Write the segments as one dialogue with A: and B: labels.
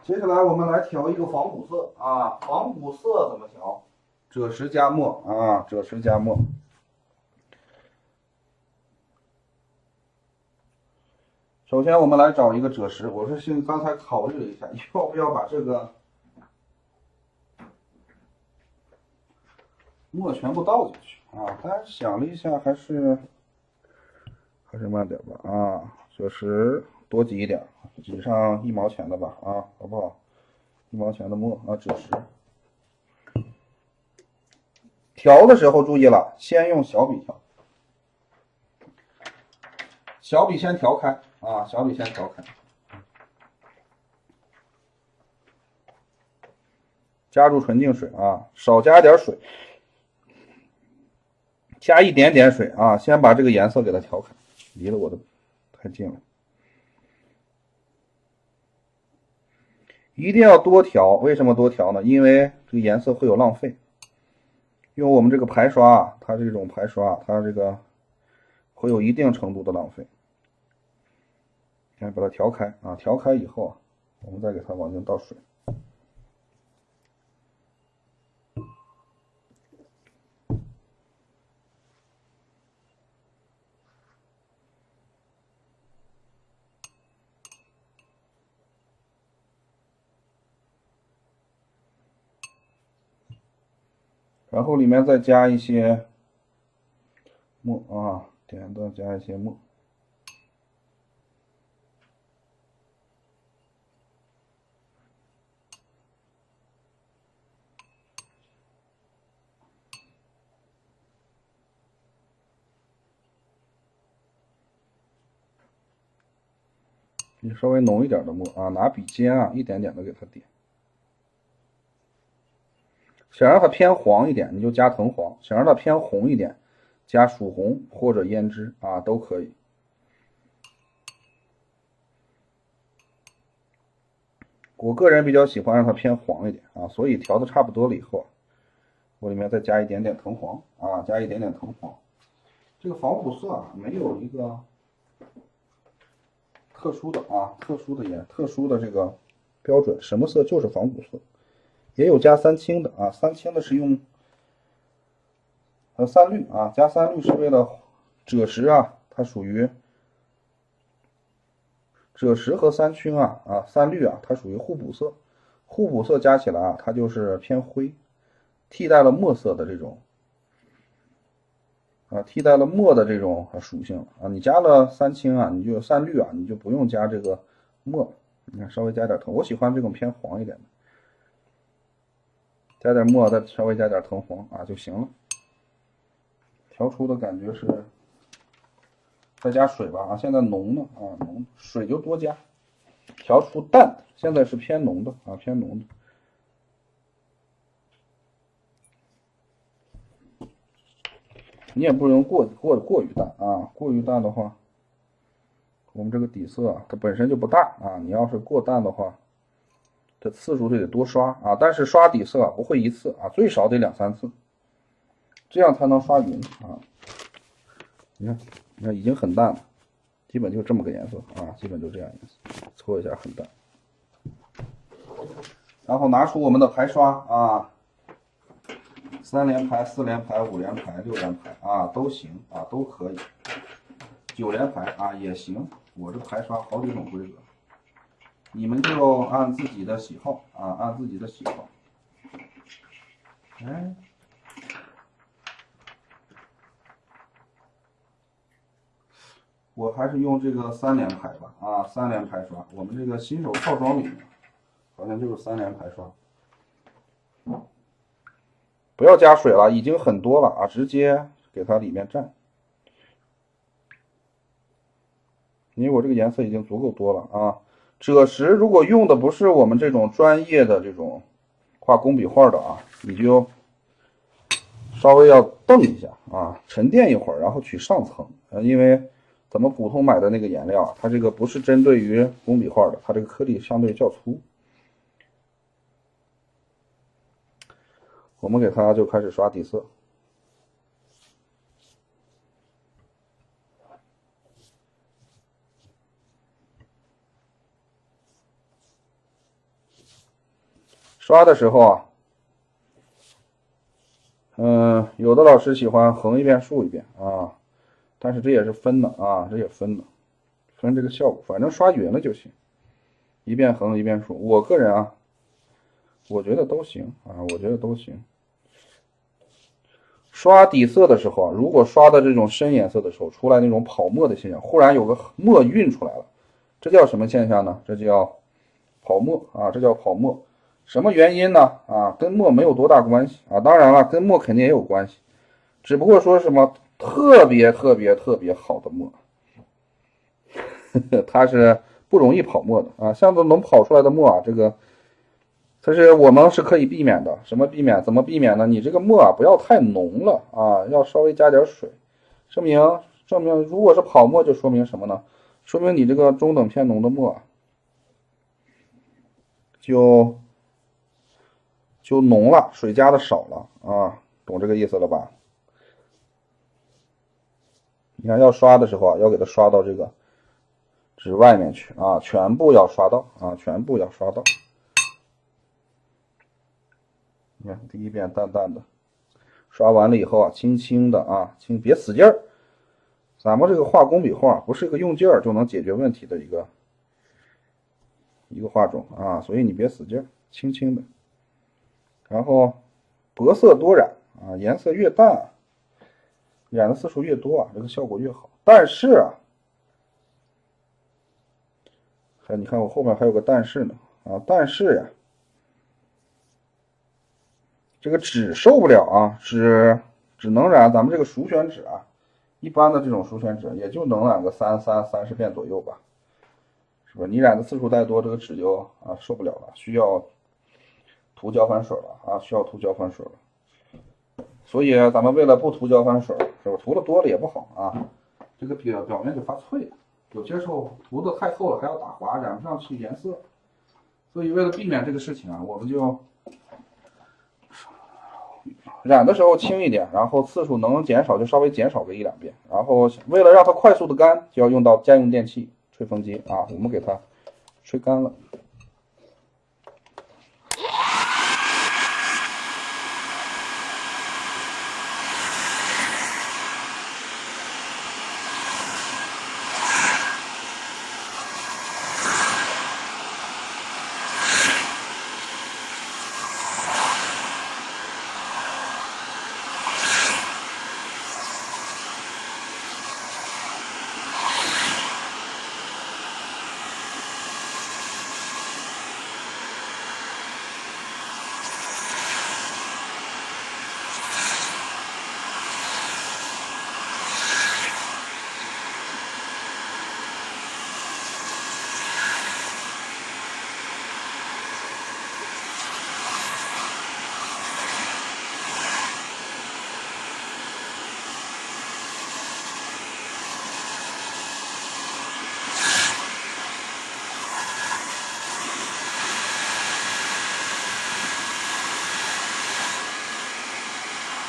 A: 接下来我们来调一个仿古色啊，仿古色怎么调？赭石加墨啊，赭石加墨。首先我们来找一个赭石，我是刚才考虑了一下，要不要把这个墨全部倒进去啊？但是想了一下，还是慢点吧啊，赭石多挤一点，挤上1毛钱的吧啊，好不好？1毛钱的墨啊，赭石。调的时候注意了，先用小笔调，小笔先调开啊，小笔先调开。加入纯净水啊，少加点水，加一点点水啊，先把这个颜色给它调开，离了我的太近了。一定要多调，为什么多调呢？因为这个颜色会有浪费。用我们这个排刷啊，它这种排刷，它这个会有一定程度的浪费。先把它调开啊，调开以后啊，我们再给它往进倒水。然后里面再加一些墨啊，点的加一些墨。你稍微浓一点的墨啊，拿笔尖啊，一点点的给它点。想让它偏黄一点，你就加藤黄；想让它偏红一点，加曙红或者胭脂啊，都可以。我个人比较喜欢让它偏黄一点啊，所以调的差不多了以后，我里面再加一点点藤黄啊，加一点点藤黄。这个仿古色啊，没有一个特殊的这个标准，什么色就是仿古色。也有加三青的啊，三青的是用三绿啊，加三绿是为了赭石啊，它属于赭石和三青啊三绿啊，它属于互补色，互补色加起来啊，它就是偏灰，替代了墨色的这种替代了墨的这种属性啊。你加了三青啊，你就三绿啊，你就不用加这个墨，你看稍微加点藤，我喜欢这种偏黄一点的，加点墨，再稍微加点藤黄啊就行了。调出的感觉是，再加水吧啊，现在浓的啊浓，水就多加。调出淡，现在是偏浓的啊，偏浓的。你也不能过于淡啊，过于淡的话，我们这个底色它本身就不大啊，你要是过淡的话，这次数就得多刷啊。但是刷底色不会一次啊，最少得2、3次，这样才能刷匀啊。你看已经很淡了，基本就这么个颜色啊，基本就这样颜色，搓一下很淡。然后拿出我们的排刷啊，3连排、4连排、5连排、6连排啊都行啊，都可以。9连排啊也行，我这排刷好几种规格，你们就按自己的喜好啊，按自己的喜好。哎，我还是用这个3连排吧啊，3连排刷。我们这个新手套装里面好像就是3连排刷。不要加水了，已经很多了啊，直接给它里面蘸。因为我这个颜色已经足够多了啊。赭石如果用的不是我们这种专业的这种画工笔画的啊，你就稍微要瞪一下啊，沉淀一会儿，然后取上层。因为咱们普通买的那个颜料，它这个不是针对于工笔画的，它这个颗粒相对较粗。我们给它就开始刷底色。刷的时候啊，有的老师喜欢横一遍竖一遍啊，但是这也是分的啊，这也分的，分这个效果，反正刷匀了就行，一遍横一遍竖。我个人啊，我觉得都行啊，我觉得都行。刷底色的时候啊，如果刷的这种深颜色的时候，出来那种跑墨的现象，忽然有个墨晕出来了，这叫什么现象呢？这叫跑墨啊，这叫跑墨。什么原因呢？啊，跟墨没有多大关系啊，当然了，跟墨肯定也有关系，只不过说什么特别好的墨，它是不容易跑墨的啊，像这能跑出来的墨啊，这个。我们是可以避免的，什么避免？怎么避免呢？你这个墨啊不要太浓了啊，要稍微加点水。证明，如果是跑墨，就说明什么呢？说明你这个中等偏浓的墨就浓了，水加的少了啊，懂这个意思了吧？你看要刷的时候啊，要给它刷到这个纸外面去啊，全部要刷到啊，全部要刷到。你看第一遍淡淡的，刷完了以后啊，轻轻的啊，别使劲儿。咱们这个画工笔画不是一个用劲儿就能解决问题的一个画种啊，所以你别使劲儿，轻轻的。然后薄色多染啊，颜色越淡，染的次数越多啊，这个效果越好。但是啊，你看我后面还有个但是呢啊，但是呀，这个纸受不了啊，只能染咱们这个熟选纸啊，一般的这种熟选纸也就能染个30遍左右吧，是吧？你染的次数太多，这个纸就啊受不了了，需要涂胶反水了啊，需要涂胶反水了。所以咱们为了不涂胶反水，是吧？涂的多了也不好啊，这个表面就发脆了，有些时候涂的太厚了还要打滑，染不上去颜色。所以为了避免这个事情啊，我们就染的时候轻一点，然后次数能减少就稍微减少个1-2遍，然后为了让它快速的干，就要用到家用电器吹风机啊，我们给它吹干了。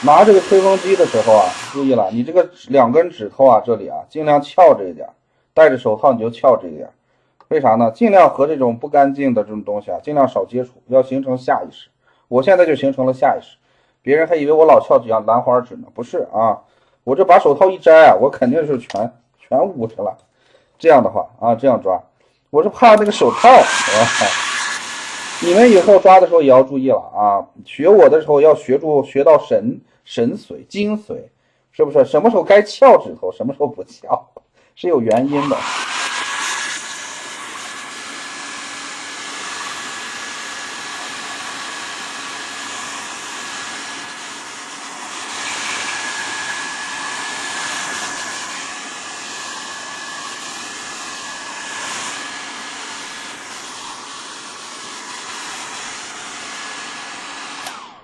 A: 拿这个吹风机的时候啊，注意了，你这个2根指头啊，这里啊，尽量翘着一点，戴着手套你就翘着一点。为啥呢？尽量和这种不干净的这种东西啊，尽量少接触，要形成下意识。我现在就形成了下意识，别人还以为我老翘几样兰花指呢，不是啊，我这把手套一摘啊，我肯定是全捂着了。这样的话啊，这样抓，我是怕那个手套。你们以后抓的时候也要注意了啊！学我的时候要学到神髓精髓，是不是？什么时候该翘指头，什么时候不翘，是有原因的。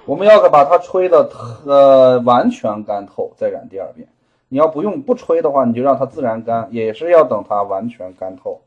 A: 我们要把它吹的完全干透，再染第2遍。你要不吹的话，你就让它自然干，也是要等它完全干透。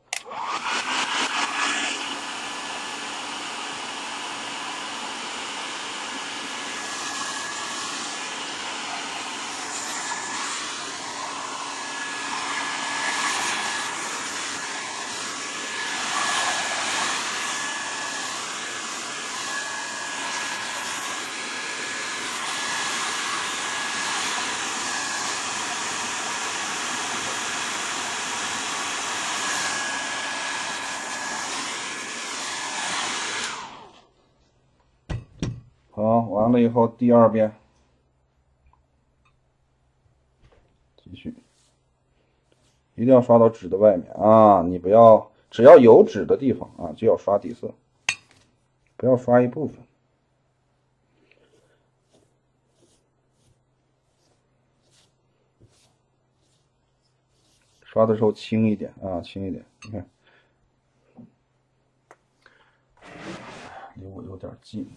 A: 好，完了以后第二遍继续，一定要刷到纸的外面啊！你不要，只要有纸的地方啊，就要刷底色，不要刷一部分。刷的时候轻一点啊，轻一点。你看，离我有点近。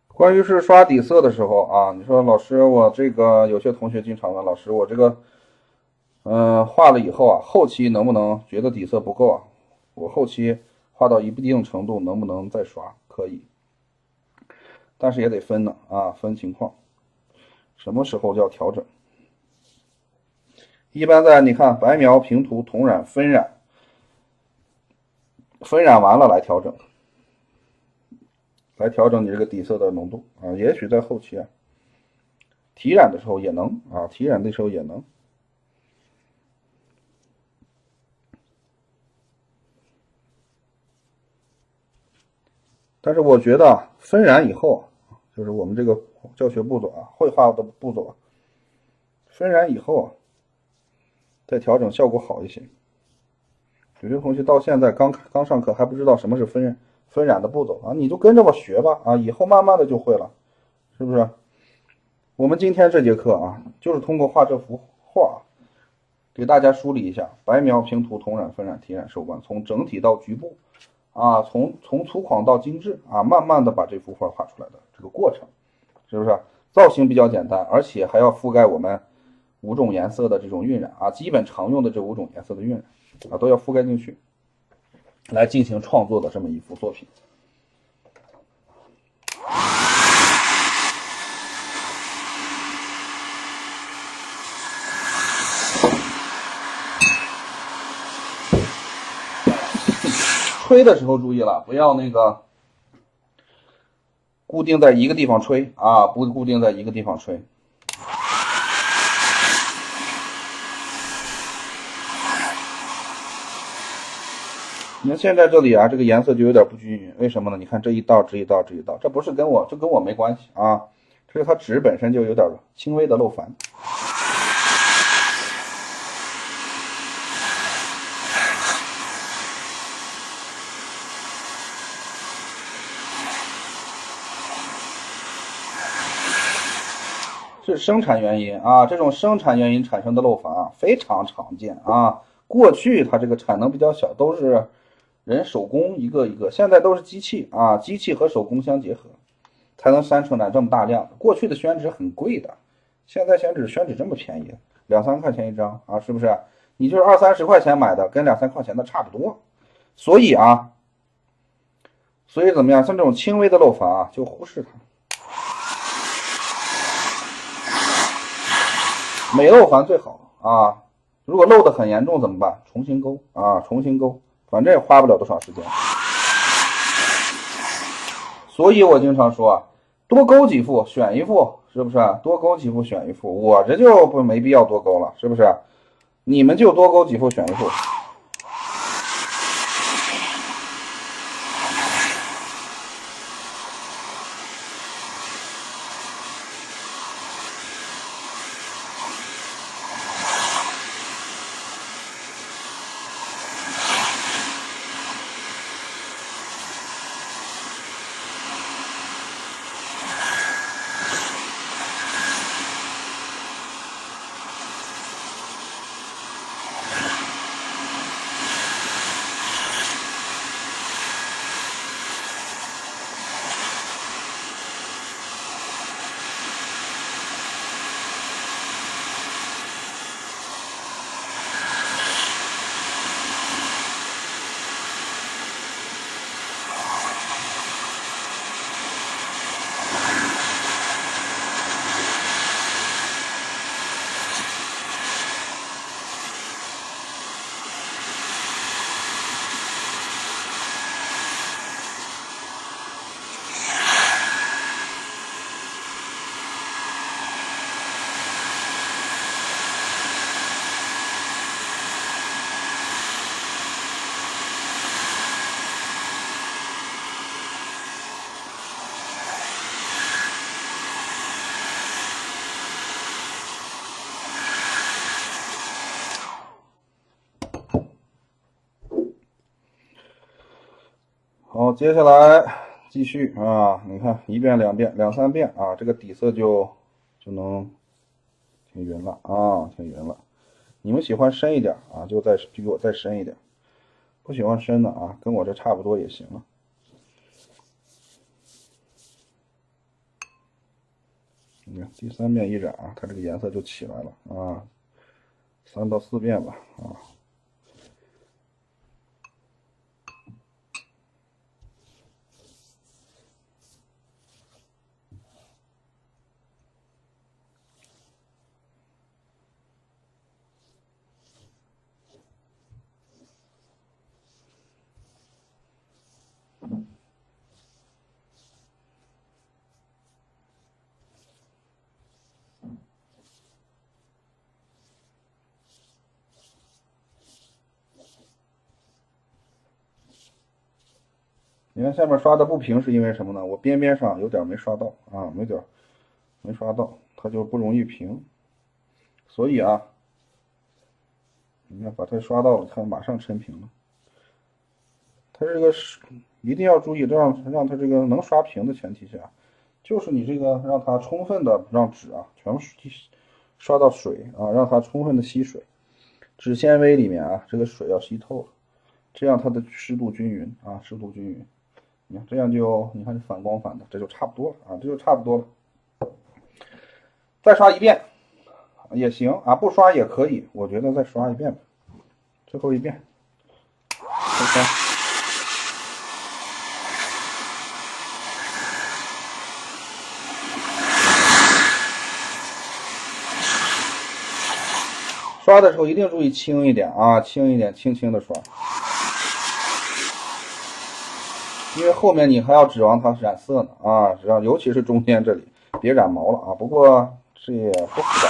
A: 关于是刷底色的时候啊，你说老师，我这个有些同学经常问老师，我这个画了以后啊，后期能不能觉得底色不够啊？我后期画到一定程度，能不能再刷？可以，但是也得分呢啊，分情况，什么时候要调整？一般在你看白描、平涂、同染、分染，分染完了来调整，来调整你这个底色的浓度啊。也许在后期啊，提染的时候也能啊，提染的时候也能。但是我觉得分染以后，就是我们这个教学步骤啊，绘画的步骤啊，分染以后啊，再调整效果好一些。有些同学到现在刚上课还不知道什么是分染的步骤啊，你就跟着我学吧啊，以后慢慢的就会了，是不是？我们今天这节课啊，就是通过画这幅画，给大家梳理一下白描、平涂、同染、分染、提染、收官，从整体到局部啊，从粗犷到精致啊，慢慢的把这幅画画出来的这个过程，是不是？造型比较简单，而且还要覆盖我们5种颜色的这种晕染啊，基本常用的这5种颜色的晕染啊，都要覆盖进去，来进行创作的这么一幅作品。吹的时候注意了，不要那个固定在一个地方吹啊，不固定在一个地方吹。你看现在这里啊，这个颜色就有点不均匀，为什么呢？你看这一道，这一道，这一道，这不是跟我没关系啊，这是它纸本身就有点轻微的漏矾。是生产原因啊，这种生产原因产生的漏矾啊，非常常见啊。过去它这个产能比较小，都是人手工一个一个，现在都是机器啊，机器和手工相结合，才能生产这么大量。过去的宣纸很贵的，现在宣纸这么便宜，2、3块钱一张啊，是不是？你就是20、30块钱买的，跟2、3块钱的差不多。所以怎么样？像这种轻微的漏矾啊，就忽视它。没漏矾最好啊，如果漏得很严重怎么办？重新勾啊，重新勾，反正也花不了多少时间。所以我经常说啊，多勾几幅选一幅，是不是？多勾几幅选一幅，我这就没必要多勾了，是不是？你们就多勾几幅选一幅。好，接下来继续啊，你看一遍、两遍、两三遍啊，这个底色就能挺匀了啊，挺匀了。你们喜欢深一点啊，就比我再深一点；不喜欢深的啊，跟我这差不多也行了。你看第三遍一染啊，它这个颜色就起来了啊。3到4遍吧啊。你看下面刷的不平是因为什么呢？我边边上有点没刷到啊，没刷到，它就不容易平。所以啊，你看把它刷到了，它马上抻平了。它这个是一定要注意，让它这个能刷平的前提下，就是你这个让它充分的让纸啊全部刷到水啊，让它充分的吸水，纸纤维里面啊这个水要吸透了，这样它的湿度均匀啊，湿度均匀。你看这样你看反光反的，这就差不多了啊，这就差不多了。再刷一遍也行啊，不刷也可以，我觉得再刷一遍吧，最后一遍，再刷。刷的时候一定注意轻一点啊，轻一点，轻轻的刷，因为后面你还要指望它染色呢啊，尤其是中间这里，别染毛了啊。不过这也不复杂。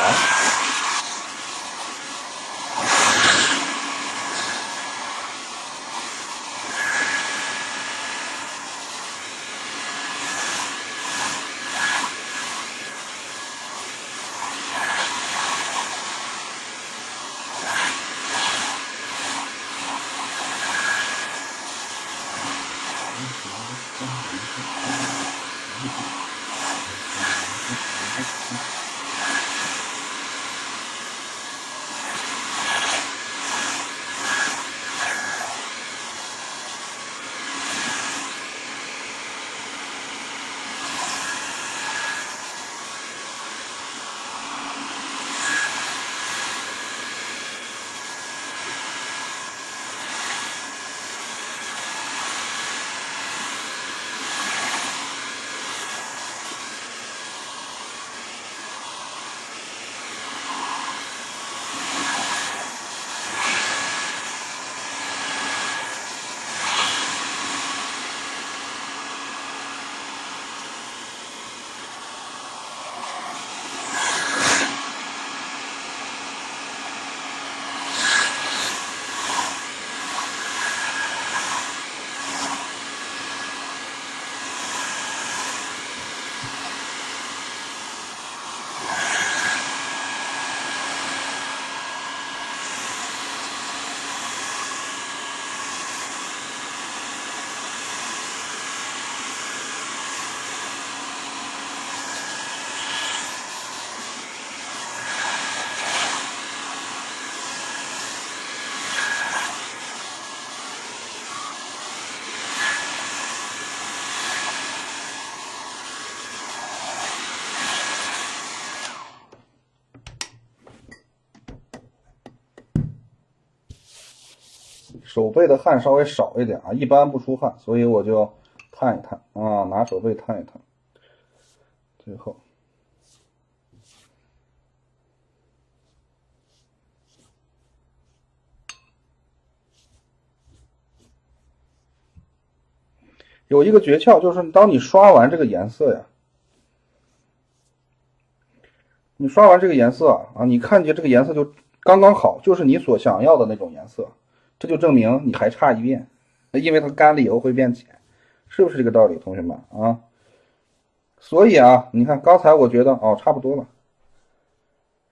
A: 手背的汗稍微少一点啊，一般不出汗，所以我就探一探啊，拿手背探一探。最后，有一个诀窍，就是当你刷完这个颜色呀，你刷完这个颜色啊，你看见这个颜色就刚刚好，就是你所想要的那种颜色，这就证明你还差一遍，因为它干了以后会变浅，是不是这个道理，同学们啊？所以啊，你看刚才我觉得哦差不多了，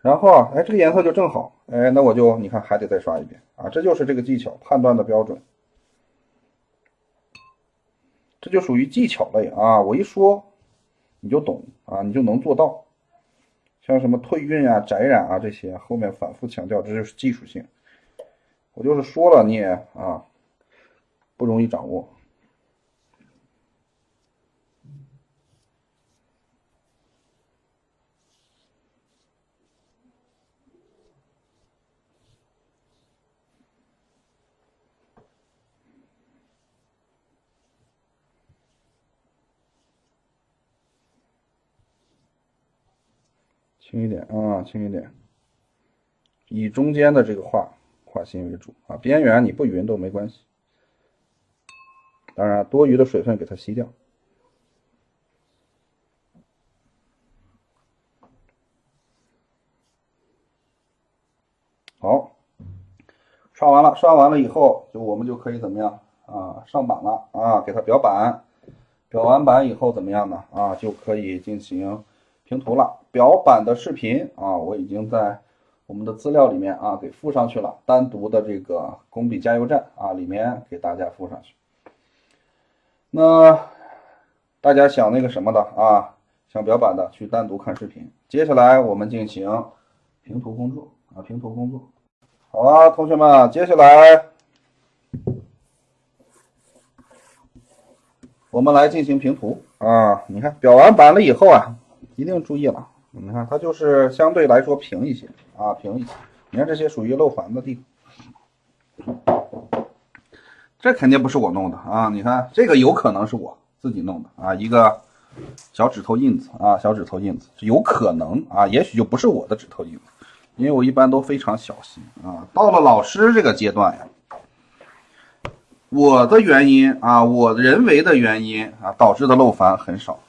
A: 然后啊，哎这个颜色就正好，哎那我就你看还得再刷一遍啊，这就是这个技巧判断的标准。这就属于技巧类啊，我一说你就懂啊，你就能做到。像什么褪晕啊、宅染啊这些，后面反复强调，这就是技术性。我就是说了，你也啊不容易掌握。轻一点啊，轻一点，以中间的这个画心为主啊，边缘你不匀都没关系。当然，多余的水分给它吸掉。好，刷完了以后，我们就可以怎么样啊？上板了啊，给它裱板。裱完板以后怎么样呢？啊，就可以进行平涂了。裱板的视频啊，我已经在我们的资料里面啊给附上去了，单独的这个工笔加油站啊里面给大家附上去。那大家想那个什么的啊，想裱板的去单独看视频。接下来我们进行平涂工作啊，平涂工作。好啊，同学们，接下来我们来进行平涂啊。你看裱完板了以后啊，一定注意了，你看它就是相对来说平一些啊，平一些。你看这些属于漏环的地方，这肯定不是我弄的啊。你看这个有可能是我自己弄的啊，一个小指头印子啊，小指头印子有可能啊，也许就不是我的指头印子，因为我一般都非常小心啊。到了老师这个阶段呀。我的原因啊，我人为的原因啊，导致的漏繁很少。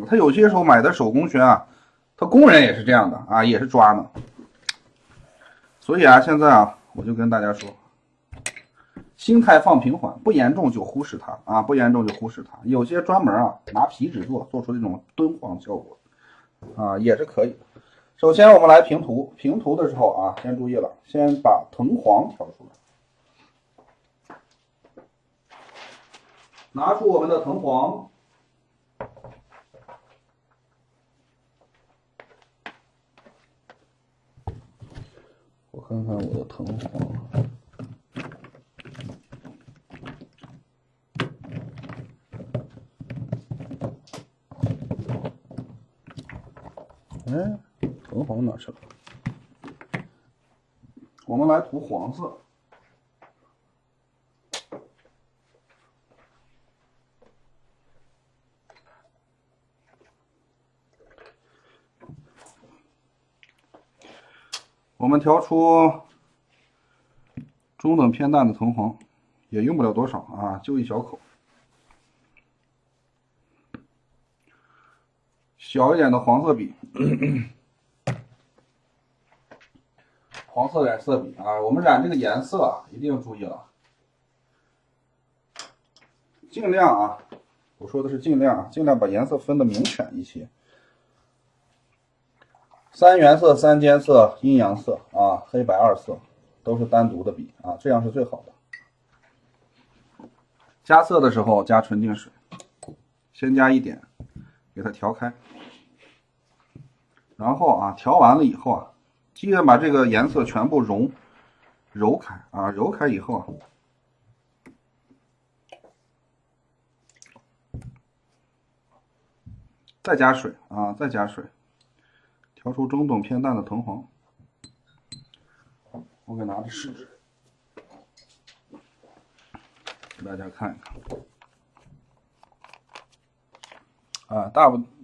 A: 他有些时候买的手工圈啊，他工人也是这样的啊，也是抓呢。所以啊，现在啊，我就跟大家说，心态放平缓，不严重就忽视它啊，不严重就忽视它。有些专门啊拿皮纸做出这种敦煌效果啊，也是可以的。首先我们来平涂，平涂的时候啊，先注意了，先把藤黄挑出来。拿出我们的藤黄，我看看我的藤黄，哎，藤黄哪去了？我们来涂黄色。我们调出中等偏淡的藤黄，也用不了多少啊，就一小口。小一点的黄色笔，黄色染色笔啊，我们染这个颜色啊，一定注意了，尽量啊，我说的是尽量啊，尽量把颜色分得明显一些。三原色、三间色、阴阳色啊，黑白二色都是单独的笔啊，这样是最好的。加色的时候加纯净水，先加一点，给它调开。然后啊，调完了以后啊，记得把这个颜色全部揉开啊，揉开以后啊，再加水啊，再加水，调出中等偏淡的藤黄。我给拿着试纸，给大家看一看。啊，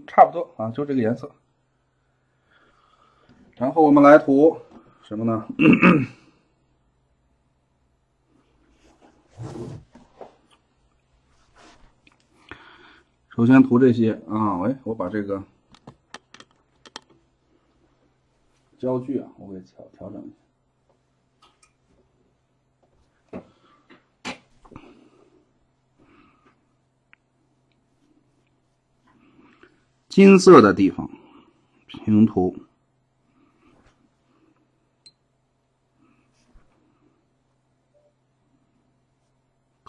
A: 差不多啊，就这个颜色。然后我们来涂什么呢？首先涂这些啊，喂，我把这个焦距啊，我给调整一下。金色的地方平涂，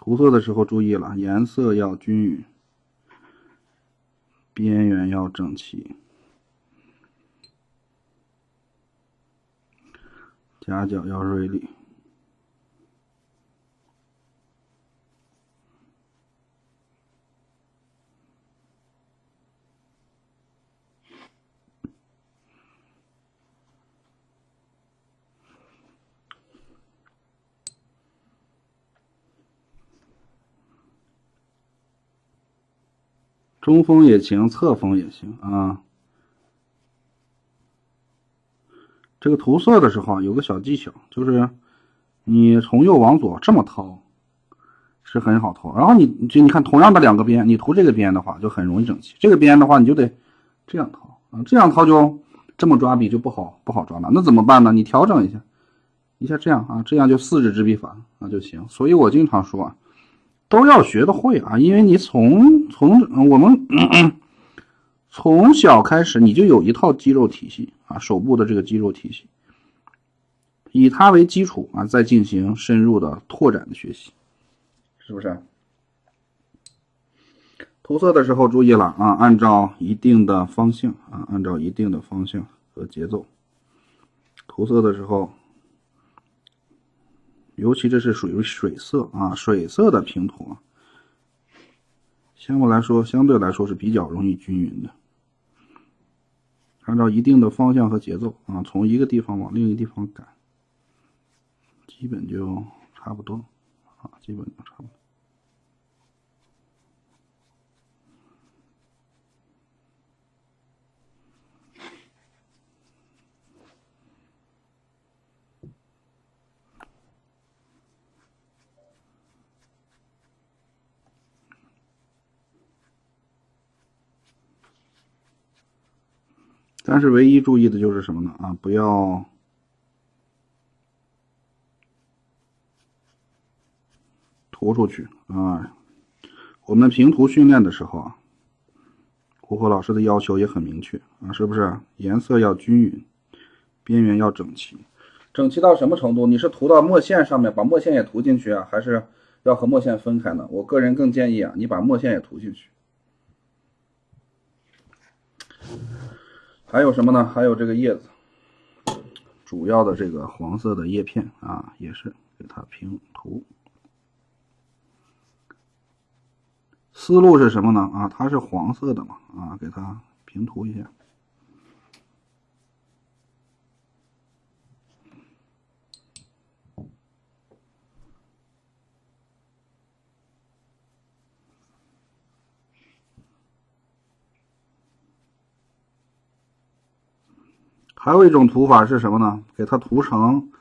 A: 涂色的时候注意了，颜色要均匀，边缘要整齐，夹角要锐利。中锋也行，侧锋也行啊。这个涂色的时候有个小技巧，就是你从右往左这么掏是很好掏，然后你看同样的两个边，你涂这个边的话就很容易整齐，这个边的话你就得这样掏啊，这样掏就这么抓笔就不好抓了。那怎么办呢？你调整一下这样啊，这样就4支执笔法啊就行。所以我经常说啊，都要学得会啊，因为你我们从小开始你就有一套肌肉体系啊，手部的这个肌肉体系，以它为基础啊，再进行深入的拓展的学习，是不是？涂色的时候注意了啊，按照一定的方向啊，按照一定的方向和节奏。涂色的时候，尤其这是属于水色啊，水色的平涂啊，相对来说是比较容易均匀的。按照一定的方向和节奏啊，从一个地方往另一个地方赶，基本就差不多啊，基本就差不多。但是唯一注意的就是什么呢？啊，不要涂出去啊。我们平涂训练的时候啊，胡和老师的要求也很明确啊，是不是？颜色要均匀，边缘要整齐。整齐到什么程度？你是涂到墨线上面，把墨线也涂进去啊，还是要和墨线分开呢？我个人更建议啊，你把墨线也涂进去。还有什么呢？还有这个叶子，主要的这个黄色的叶片啊，也是给它平涂。思路是什么呢？啊，它是黄色的嘛，啊，给它平涂一下。还有一种涂法是什么呢？给它涂成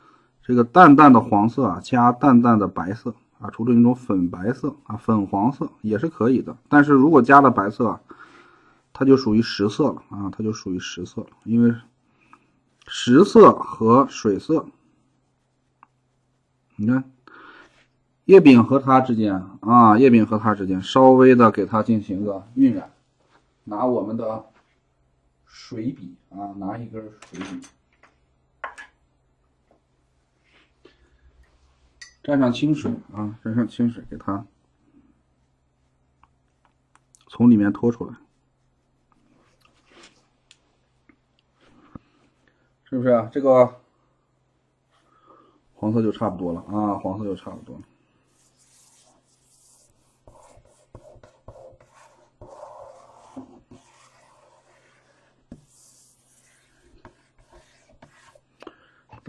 A: 这个淡淡的黄色啊，加淡淡的白色啊，涂成一种粉白色啊，粉黄色也是可以的。但是如果加了白色啊，它就属于实色了啊，它就属于实色了，因为实色和水色，你看叶柄和它之间啊，叶柄和它之间稍微的给它进行个晕染，拿我们的水笔啊，拿一根水笔，沾上清水啊，沾上清水，给它从里面拖出来，是不是啊？这个黄色就差不多了啊，黄色就差不多了。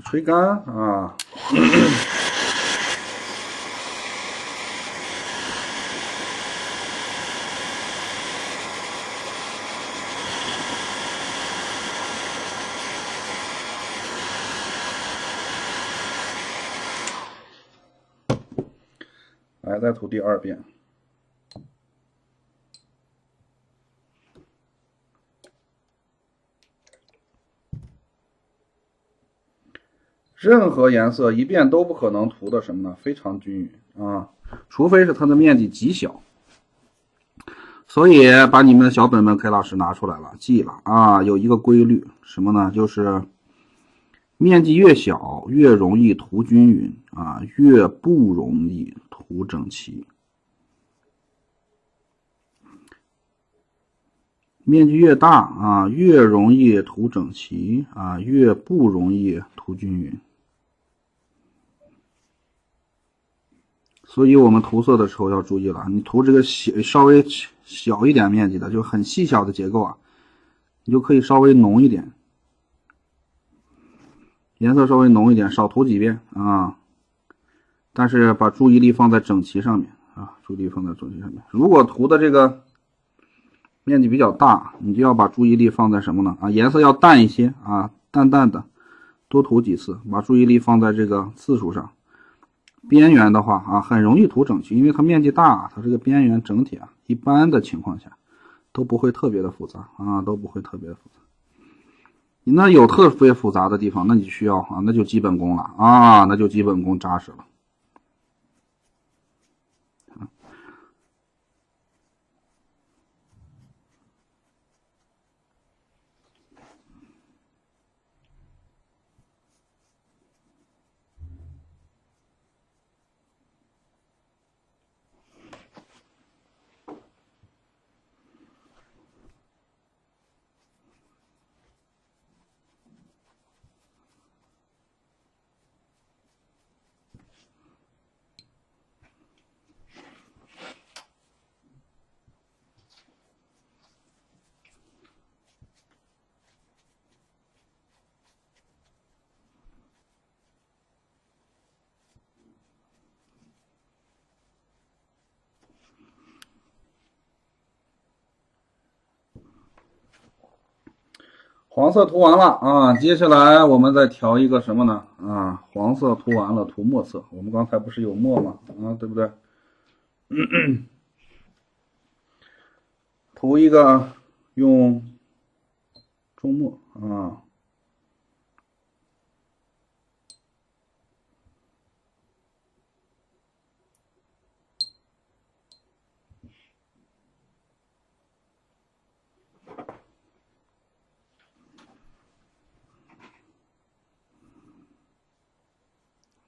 A: 吹干啊。来，再涂第2遍。任何颜色一遍都不可能涂的什么呢？非常均匀啊，除非是它的面积极小。所以把你们的小本本 K 老师拿出来了，记了啊，有一个规律，什么呢？就是面积越小越容易涂均匀啊，越不容易涂涂整齐。面积越大啊，越容易涂整齐啊，越不容易涂均匀。所以我们涂色的时候要注意了，你涂这个稍微小一点面积的，就很细小的结构啊，你就可以稍微浓一点，颜色稍微浓一点，少涂几遍啊。但是把注意力放在整齐上面啊，注意力放在整齐上面。如果涂的这个面积比较大，你就要把注意力放在什么呢？啊，颜色要淡一些啊，淡淡的，多涂几次，把注意力放在这个次数上。边缘的话啊，很容易涂整齐，因为它面积大，它这个边缘整体啊，一般的情况下都不会特别的复杂啊，都不会特别的复杂。那有特别复杂的地方，那你需要啊，那就基本功了啊，那就基本功扎实了。黄色涂完了啊，接下来我们再调一个什么呢？啊，黄色涂完了，涂墨色。我们刚才不是有墨吗？啊，对不对？涂一个用中墨啊。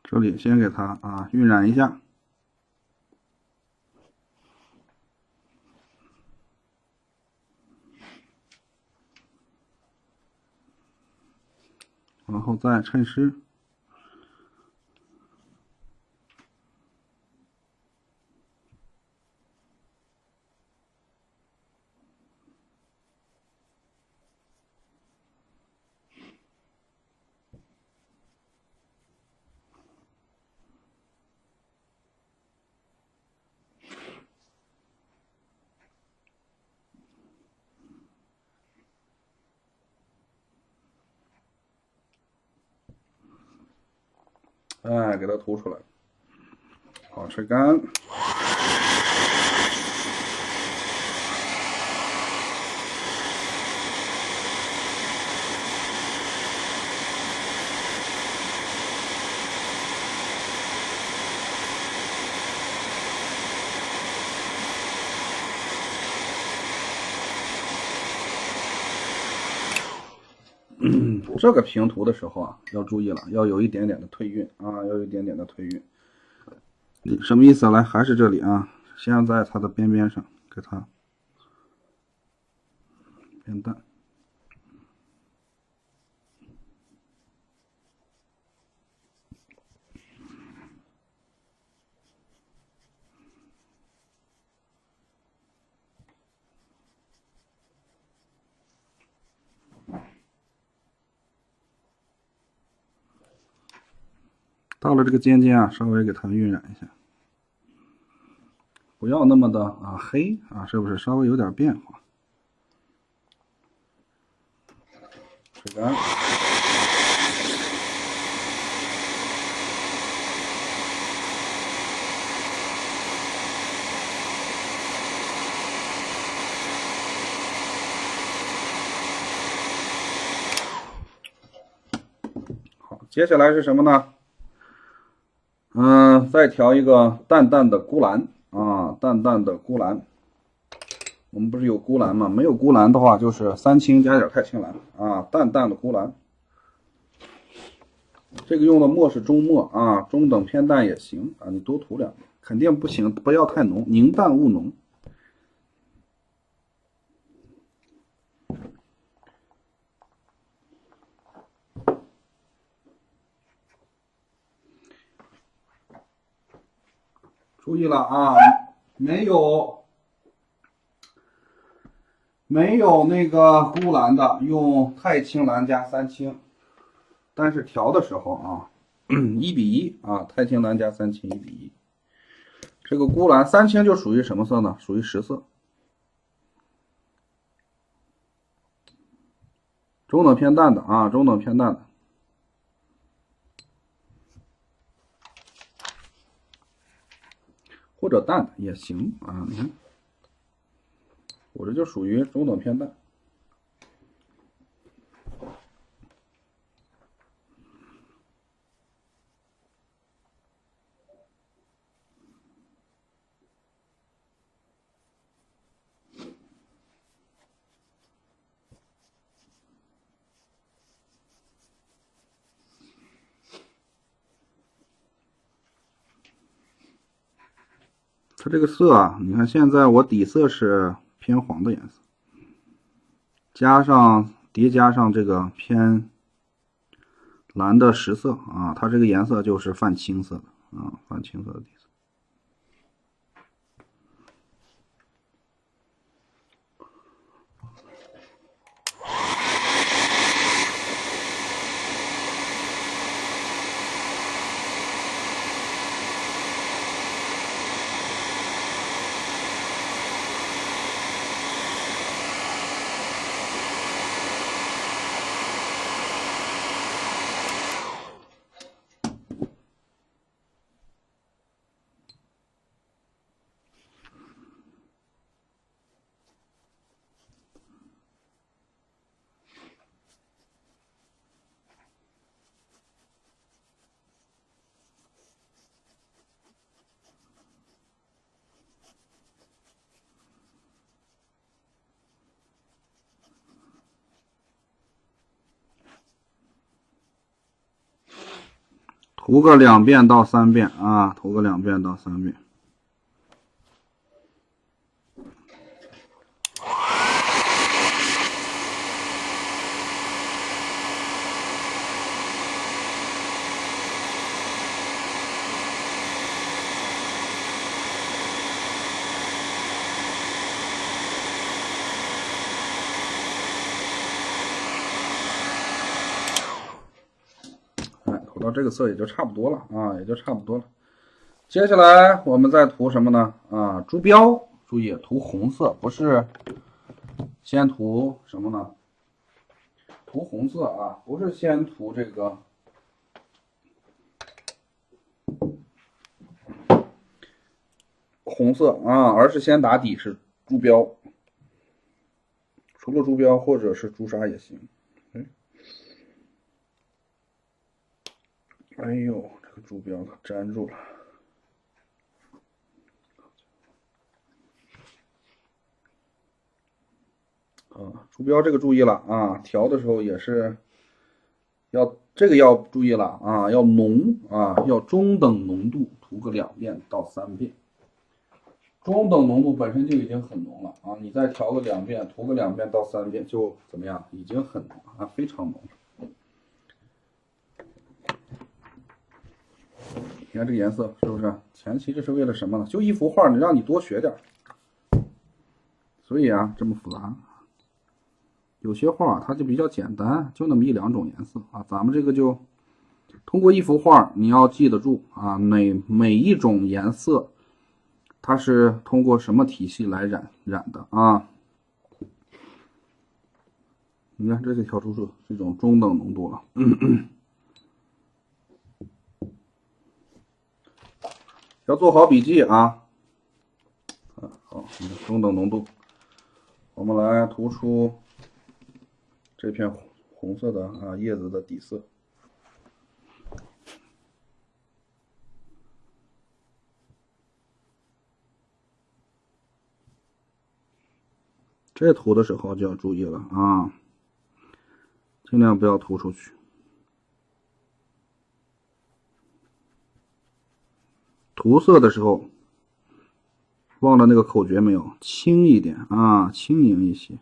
A: 这里先给它啊晕染一下，然后再衬湿。哎，给它涂出来，好，吹干。这个平涂的时候啊，要注意了，要有一点点的退晕啊，要有一点点的退晕。什么意思？来，还是这里啊，先在它的边边上给它变淡。到了这个尖尖啊，稍微给它晕染一下，不要那么的啊黑啊，是不是？稍微有点变化。吹干。好，接下来是什么呢？再调一个淡淡的钴蓝啊，淡淡的钴蓝。我们不是有钴蓝吗？没有钴蓝的话，就是3青加点钛青蓝啊，淡淡的钴蓝。这个用的墨是中墨啊，中等偏淡也行啊，你多涂两遍，肯定不行，不要太浓，宁淡勿浓。注意了啊，没有那个钴蓝的，用太清蓝加三清，但是调的时候啊，1:1啊，太清蓝加三清1:1。这个钴蓝三清就属于什么色呢？属于实色，中等偏淡的啊，中等偏淡的。或者淡的也行啊，你看，我这就属于中等偏淡。它这个色啊，你看现在我底色是偏黄的颜色，叠加上这个偏蓝的实色啊，它这个颜色就是泛青色的啊，泛青色的底色。涂个2遍到3遍啊，涂个2遍到3遍。涂到这个色也就差不多了啊，也就差不多了。接下来我们再涂什么呢？啊，珠标，注意涂红色，不是先涂什么呢？涂红色啊，不是先涂这个红色啊，而是先打底是珠标，除了珠标或者是朱砂也行。哎呦，这个珠标可粘住了。珠标这个注意了啊，调的时候也是要注意了啊，要浓啊，要中等浓度，涂个2遍到3遍。中等浓度本身就已经很浓了啊，你再调个2遍，涂个2遍到3遍就怎么样？已经很浓了啊，非常浓。你看这个颜色是不是？前期这是为了什么呢？就一幅画，让你多学点，所以啊，这么复杂。有些画它就比较简单，就那么1、2种颜色啊。咱们这个就通过一幅画，你要记得住啊，每一种颜色，它是通过什么体系来染的啊？你看这就调出是这种中等浓度了。要做好笔记啊。好，中等浓度，我们来涂出这片红色的啊叶子的底色。这涂的时候就要注意了啊，尽量不要涂出去。涂色的时候忘了那个口诀没有？轻一点啊，轻盈一些。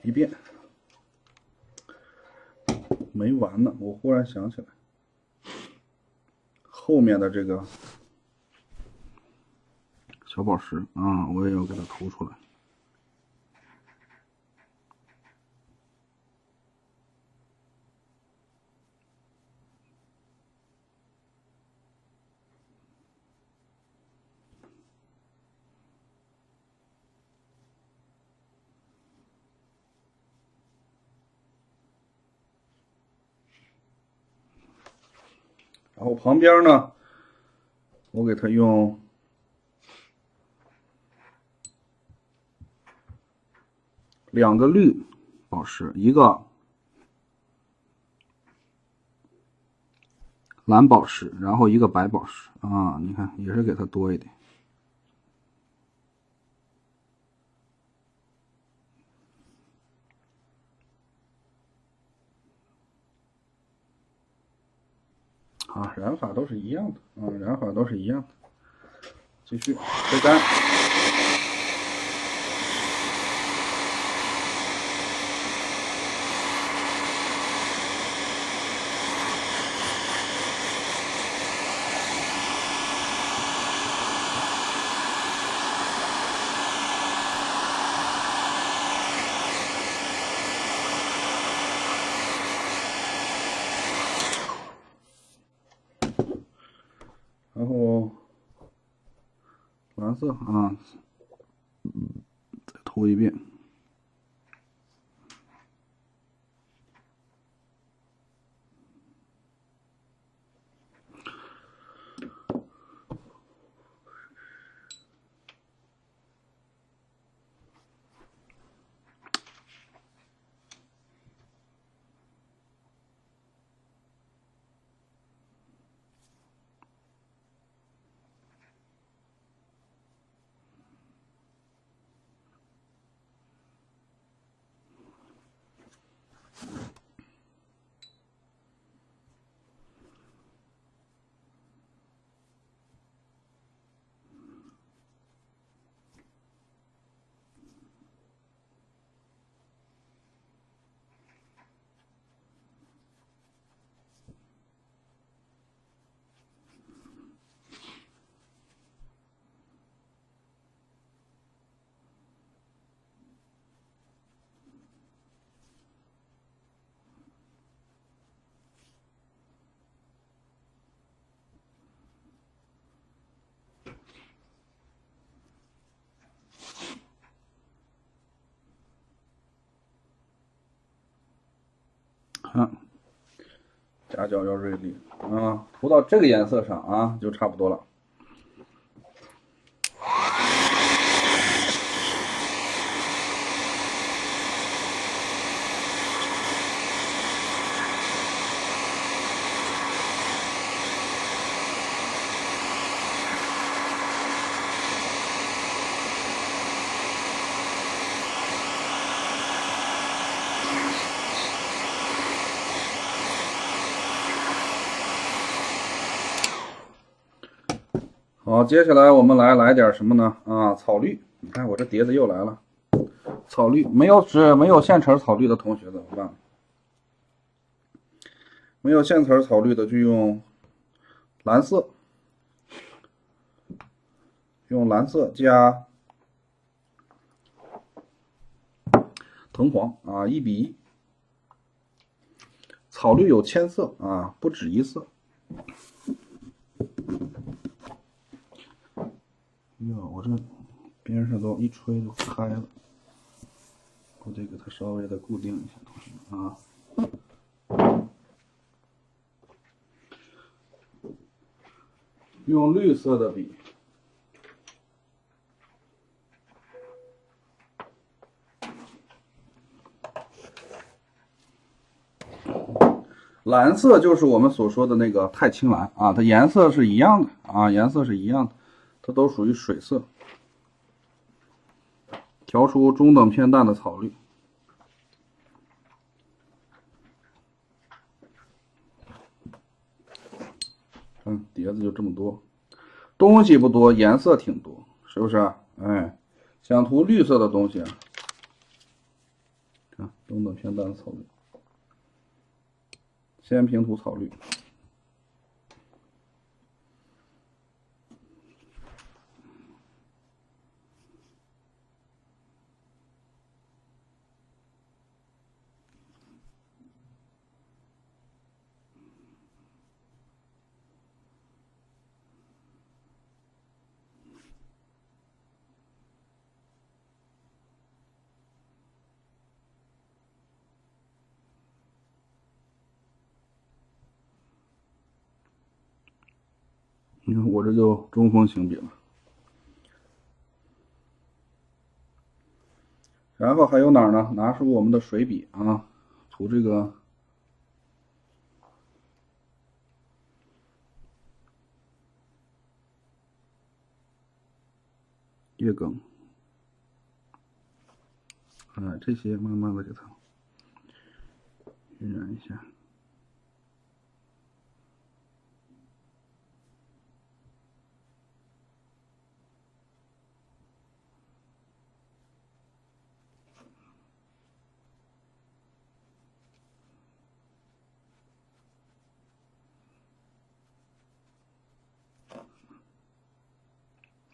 A: 一遍没完呢，我忽然想起来，后面的这个小宝石啊，我也要给它涂出来。然后旁边呢，我给它用2个绿宝石，一个蓝宝石，然后一个白宝石啊，你看也是给它多一点。啊，染法都是一样的啊，染法都是一样的。继续吹干。然后蓝色啊，再涂一遍。啊，夹角要锐利啊，涂到这个颜色上啊，就差不多了。好，接下来我们来点什么呢？啊，草绿。你看我这碟子又来了，草绿没有现成草绿的同学怎么办？没有现成草绿的就用蓝色，用蓝色加藤黄啊，1:1。草绿有1000色啊，不止1色。哟，我这边上都一吹就开了，我得给它稍微的固定一下，同学们啊。用绿色的笔，蓝色就是我们所说的那个太青蓝啊，它颜色是一样的啊，颜色是一样的，它都属于水色。调出中等偏淡的草绿。碟子就这么多，东西不多，颜色挺多，是不是？哎，想涂绿色的东西啊，看中等偏淡的草绿，先平涂草绿。你看我这就中锋型笔了，然后还有哪儿呢？拿出我们的水笔啊，涂这个叶梗，哎，这些慢慢的给它晕染一下。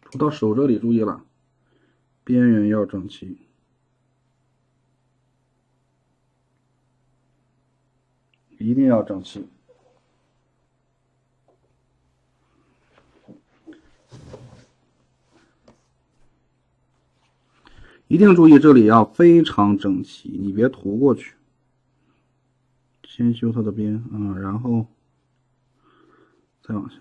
A: 涂到手这里，注意了，边缘要整齐，一定要整齐。一定注意这里要非常整齐，你别涂过去。先修它的边啊，然后再往下。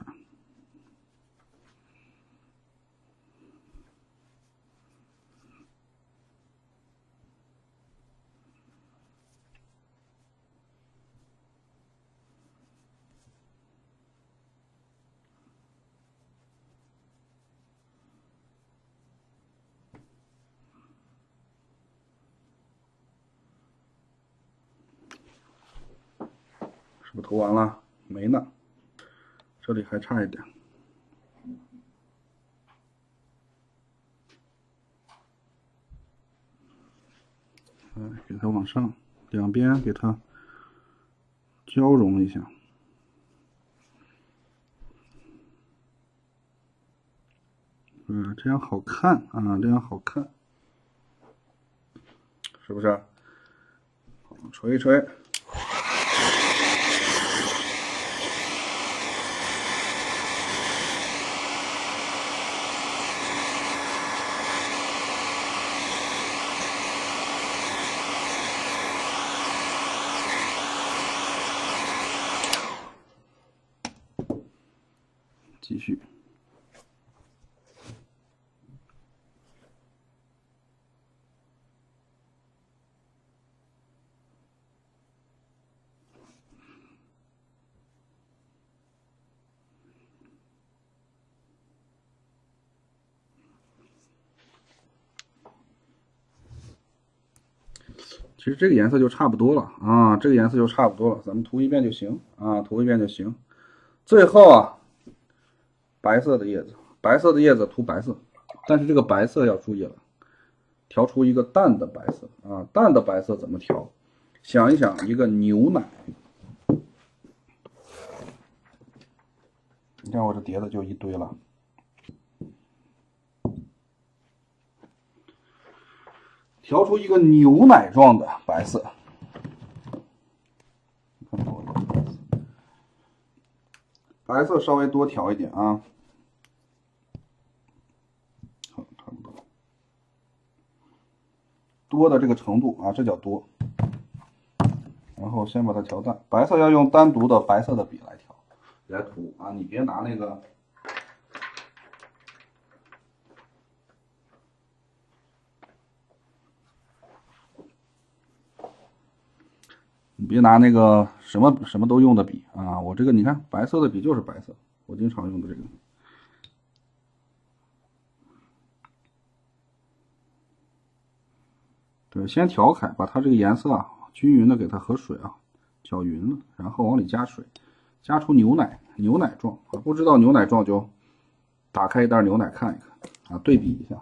A: 是不是涂完了？没呢，这里还差一点。给它往上，两边给它交融一下。这样好看啊，这样好看，是不是？吹一吹。继续。其实这个颜色就差不多了啊，这个颜色就差不多了，咱们涂一遍就行啊，涂一遍就行。最后啊，白色的叶子，白色的叶子涂白色，但是这个白色要注意了，调出一个淡的白色啊，淡的白色怎么调？想一想，一个牛奶，你看我这叠的就一堆了。调出一个牛奶状的白色，白色稍微多调一点啊，差不多，多的这个程度啊，这叫多。然后先把它调淡，白色要用单独的白色的笔来调，来涂啊，你别拿那个。你别拿那个什么都用的笔啊，我这个你看白色的笔就是白色，我经常用的这个。对，先调开，把它这个颜色啊均匀的给它和水啊搅匀了，然后往里加水，加出牛奶状啊。不知道牛奶状就打开一袋牛奶看一看啊，对比一下，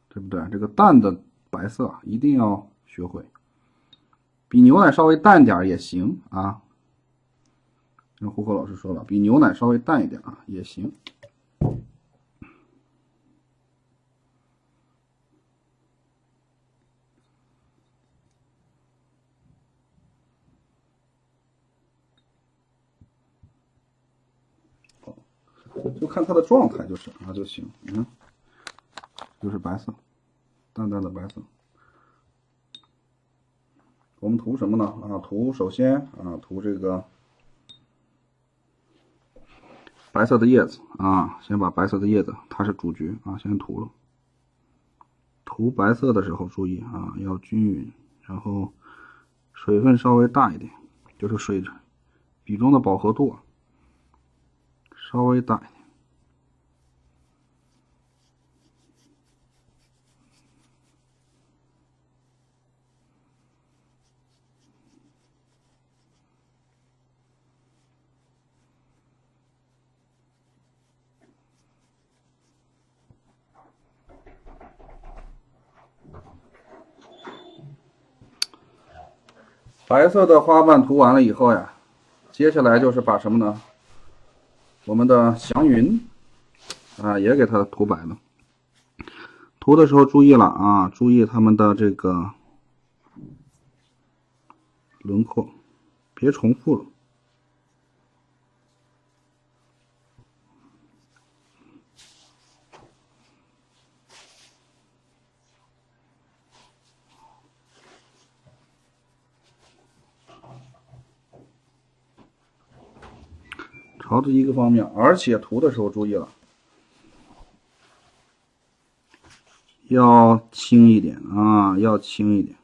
A: 对不对？这个淡的白色啊一定要学会，比牛奶稍微淡点也行啊。跟胡口老师说了，比牛奶稍微淡一点啊也行。就看它的状态就是啊就行，就是白色，淡淡的白色。我们涂什么呢？啊，首先啊涂这个白色的叶子啊，先把白色的叶子，它是主角啊，先涂了。涂白色的时候注意啊，要均匀，然后水分稍微大一点，就是水笔中的饱和度稍微大一点。白色的花瓣涂完了以后呀，接下来就是把什么呢？我们的祥云啊也给它涂白了。涂的时候注意了啊，注意它们的这个轮廓，别重复了。朝着一个方面，而且涂的时候注意了，要轻一点啊，要轻一点。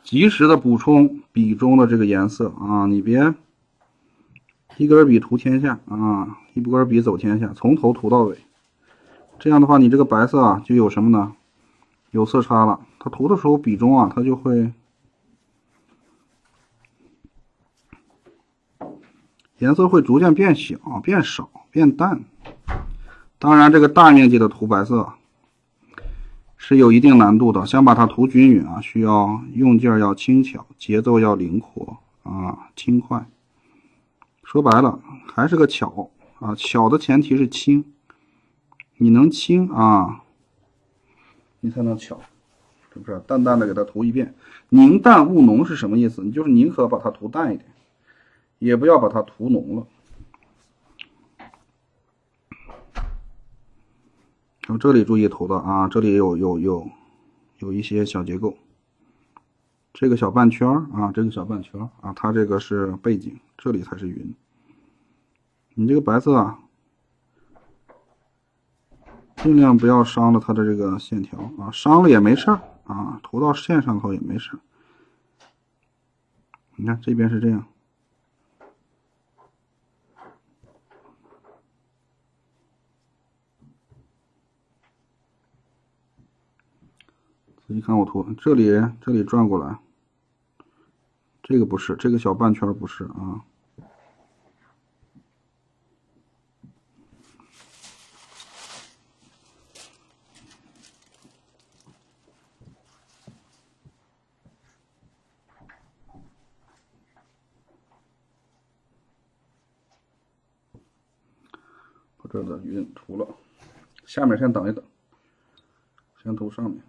A: 及时的补充笔中的这个颜色啊，你别一根笔涂天下啊，一根笔走天下，从头涂到尾。这样的话，你这个白色啊就有什么呢？有色差了。它涂的时候，笔中啊它就会颜色会逐渐变小、变少、变淡。当然，这个大面积的涂白色是有一定难度的，想把它涂均匀啊，需要用劲儿要轻巧，节奏要灵活啊，轻快。说白了还是个巧啊，巧的前提是轻，你能轻啊，你才能巧，是不是？淡淡的给它涂一遍，宁淡勿浓是什么意思？你就是宁可把它涂淡一点，也不要把它涂浓了。然后这里注意涂的啊，这里有一些小结构，这个小半圈啊，这个小半圈啊，它这个是背景，这里才是云。你这个白色啊，尽量不要伤了它的这个线条啊，伤了也没事儿啊，涂到线上头也没事。你看这边是这样。仔细看我涂，这里转过来，这个不是，这个小半圈不是啊。这的云涂了，下面先等一等，先涂上面。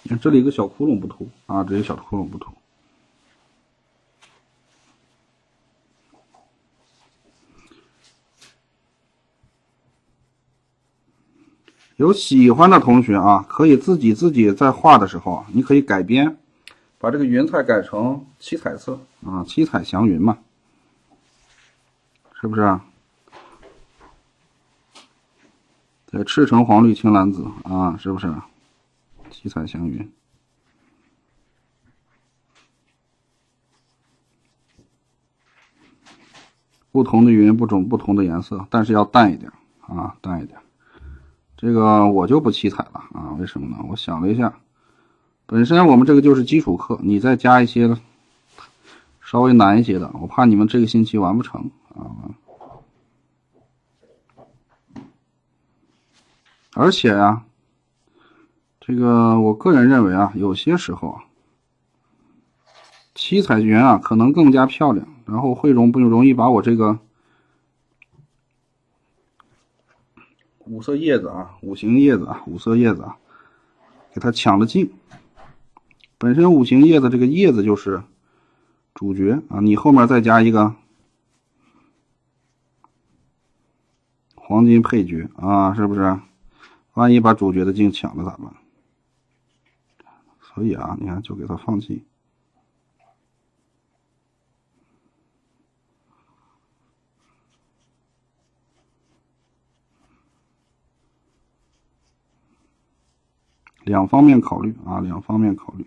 A: 你看这里有个小窟窿不涂啊，这有小窟窿不涂。有喜欢的同学啊，可以自己在画的时候啊，你可以改编，把这个云彩改成七彩色啊，七彩祥云嘛，是不是啊？对，赤橙黄绿青蓝紫啊，是不是？七彩祥云。不同的云，不同的颜色，但是要淡一点啊，淡一点。这个我就不七彩了啊，为什么呢？我想了一下，本身我们这个就是基础课，你再加一些稍微难一些的，我怕你们这个星期完不成啊。而且啊，这个我个人认为啊，有些时候啊，七彩云啊可能更加漂亮，然后会容易把我这个五色叶子啊、五行叶子啊、五色叶子啊，给它抢了镜。本身五行叶子这个叶子就是主角啊，你后面再加一个黄金配角啊，是不是？万一把主角的镜抢了咋办？所以啊，你看就给它放弃。两方面考虑啊，两方面考虑。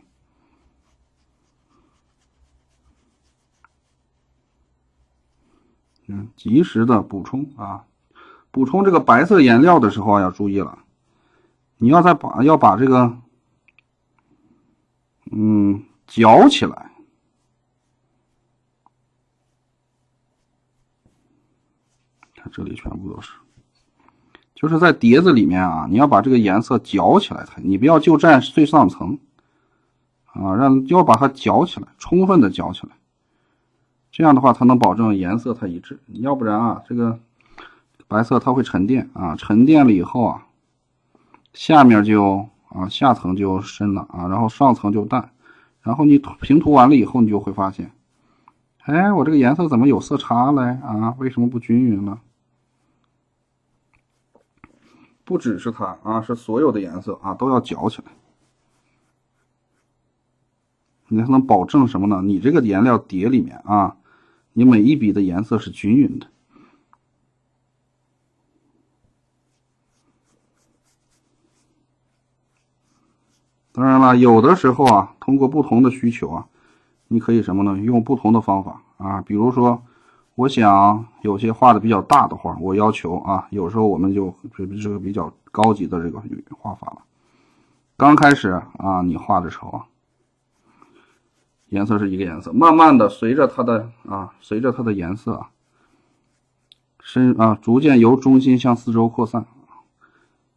A: 及时的补充啊，补充这个白色颜料的时候啊，要注意了，你要把这个搅起来。看这里全部都是，就是在碟子里面啊，你要把这个颜色搅起来，你不要就蘸最上层啊，要把它搅起来，充分的搅起来。这样的话，它能保证颜色它一致。要不然啊，这个白色它会沉淀啊，沉淀了以后啊，下面下层就深了啊，然后上层就淡，然后你平涂完了以后，你就会发现，哎，我这个颜色怎么有色差嘞啊？为什么不均匀了？不只是它啊，是所有的颜色啊都要搅起来，你才能保证什么呢？你这个颜料碟里面啊，你每一笔的颜色是均匀的。当然了，有的时候啊，通过不同的需求啊，你可以什么呢？用不同的方法啊，比如说，我想有些画的比较大的画，我要求啊，有时候我们就这个比较高级的这个画法了。刚开始啊，你画的时候啊，颜色是一个颜色，慢慢的随着它的颜色啊，逐渐由中心向四周扩散。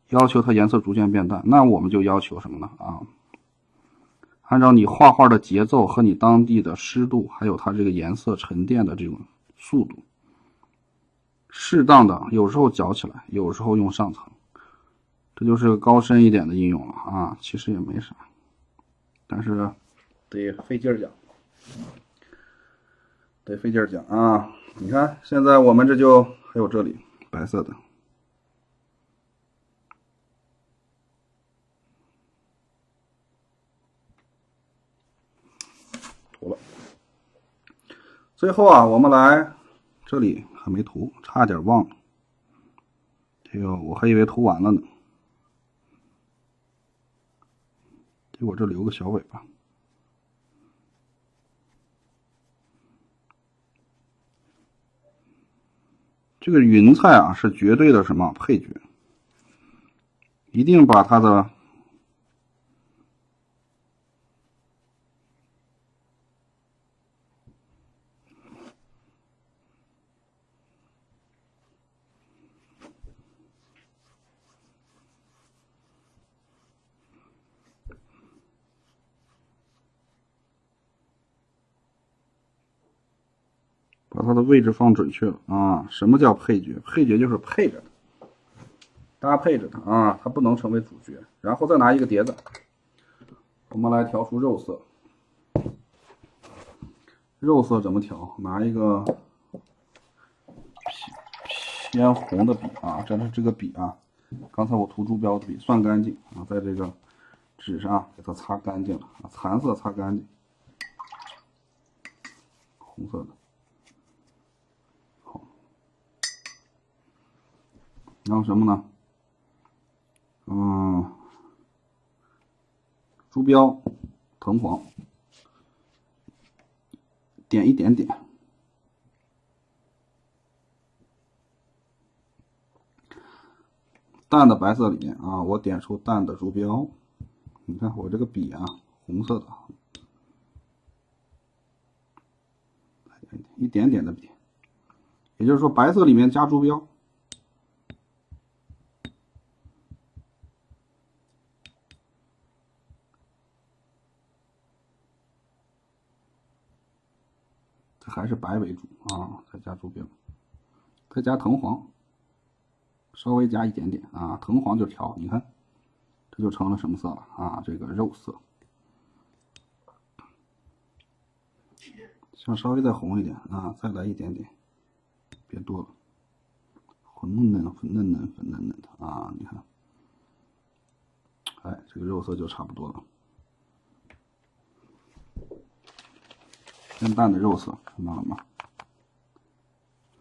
A: 要求它颜色逐渐变淡，那我们就要求什么呢？啊，按照你画画的节奏和你当地的湿度，还有它这个颜色沉淀的这种速度，适当的有时候搅起来，有时候用上层，这就是高深一点的应用了啊。其实也没啥，但是得费劲讲，得费劲讲啊。你看现在我们这就还有这里白色的。涂了，最后啊，我们来这里还没涂，差点忘了。这个我还以为涂完了呢，结果这留个小尾巴。这个云彩啊是绝对的什么配角，一定把它的把它的位置放准确了啊。什么叫配角？配角就是配着它，搭配着它啊，它不能成为主角。然后再拿一个碟子，我们来调出肉色。肉色怎么调？拿一个偏红的笔啊，这个笔啊，刚才我涂猪标的笔算干净啊，在这个纸上给它擦干净了啊，残色擦干净，红色的。好，然后什么呢？猪标、藤黄，点一点点。淡的白色里面啊，我点出淡的猪标。你看我这个笔啊，红色的，一点点的笔，也就是说白色里面加猪标。这还是白为主啊，再加猪标，再加藤黄，稍微加一点点啊，藤黄就调，你看这就成了什么色了啊？这个肉色。想稍微再红一点啊，再来一点点，别多了，粉嫩嫩、粉嫩嫩、粉嫩嫩的啊！你看，哎，这个肉色就差不多了，偏淡的肉色，看到了吗？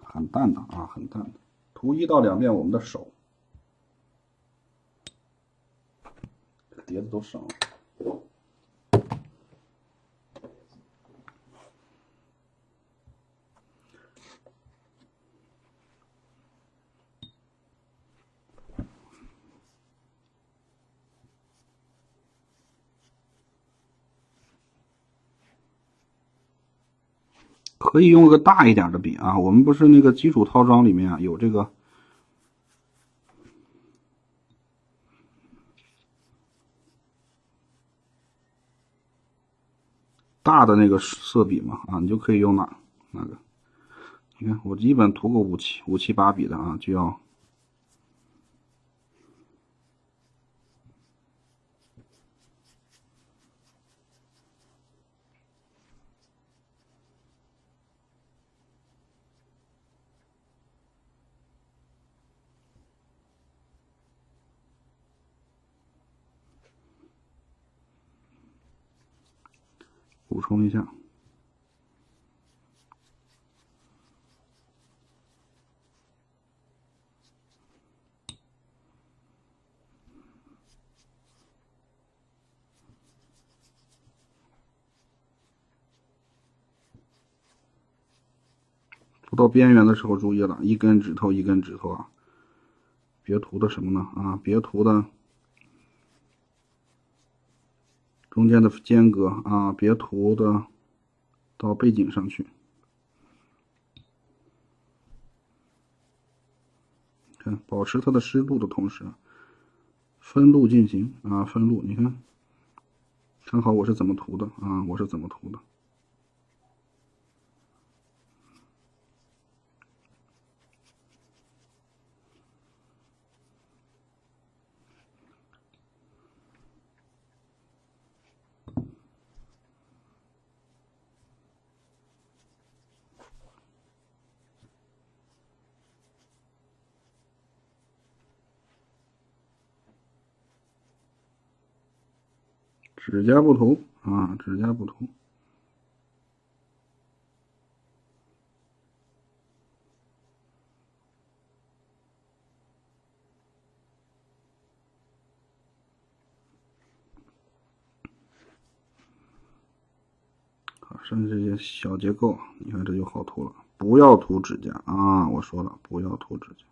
A: 很淡的啊，很淡的。涂1到2遍我们的手，这碟子都省了。可以用个大一点的笔啊，我们不是那个基础套装里面啊有这个大的那个色笔嘛啊，你就可以用那个。你看我基本涂个5、7、8笔的啊，就要补充一下。涂到边缘的时候注意了，一根指头一根指头啊，别涂的什么呢啊，别涂的中间的间隔啊，别涂的到背景上去。看，保持它的湿度的同时，分路进行啊，分路。你看，看好我是怎么涂的啊，我是怎么涂的。指甲不涂啊，指甲不涂。好，剩下这些小结构，你看这就好涂了。不要涂指甲啊！我说了，不要涂指甲。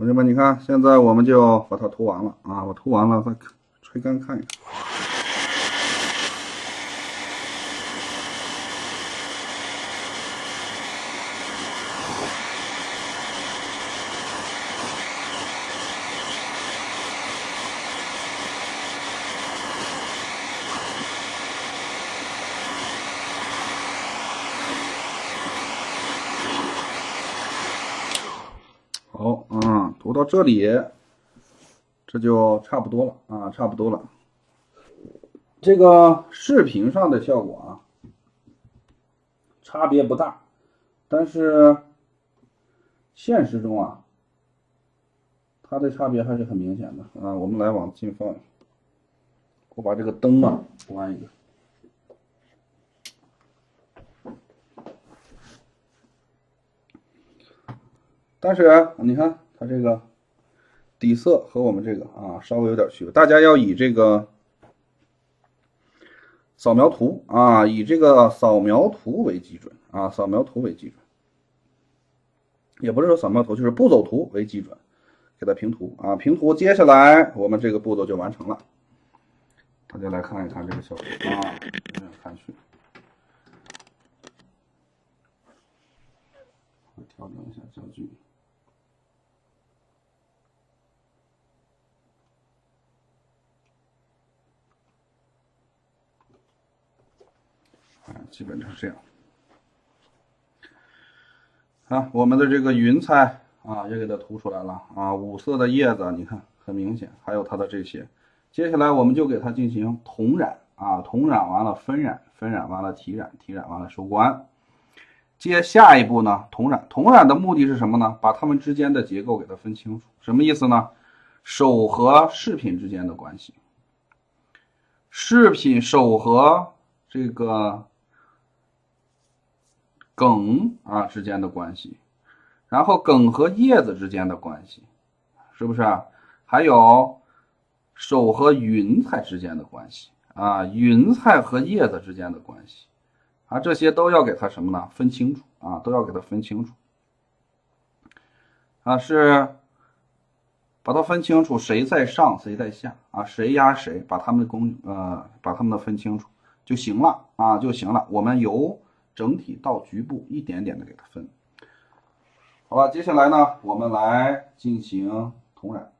A: 同学们，你看，现在我们就把它涂完了啊！我涂完了，再吹干看一看。好，涂到这里，这就差不多了啊，差不多了。这个视频上的效果啊，差别不大，但是现实中啊，它的差别还是很明显的啊。我们来往近放，我把这个灯啊关一个。但是你看它这个底色和我们这个啊稍微有点区别，大家要以这个扫描图啊，以这个扫描图为基准啊，扫描图为基准，也不是说扫描图，就是步骤图为基准，给它平涂啊，平涂，接下来我们这个步骤就完成了。大家来看一看这个效果啊，看去，调整一下焦距。基本上是这样啊。我们的这个云彩啊也给它涂出来了啊，五色的叶子你看很明显，还有它的这些。接下来我们就给它进行同染啊，同染完了分染，分染完了提染，提染完了收官。接下一步呢，同染，同染的目的是什么呢？把它们之间的结构给它分清楚。什么意思呢？手和饰品之间的关系，饰品手和这个梗啊之间的关系，然后梗和叶子之间的关系，是不是啊？还有手和云彩之间的关系啊，云彩和叶子之间的关系啊，这些都要给它什么呢？分清楚啊，都要给它分清楚啊，是把它分清楚谁在上谁在下啊，谁压谁，把它们的分清楚就行了啊，就行了。我们由整体到局部一点点的给它分。好了，接下来呢，我们来进行同染。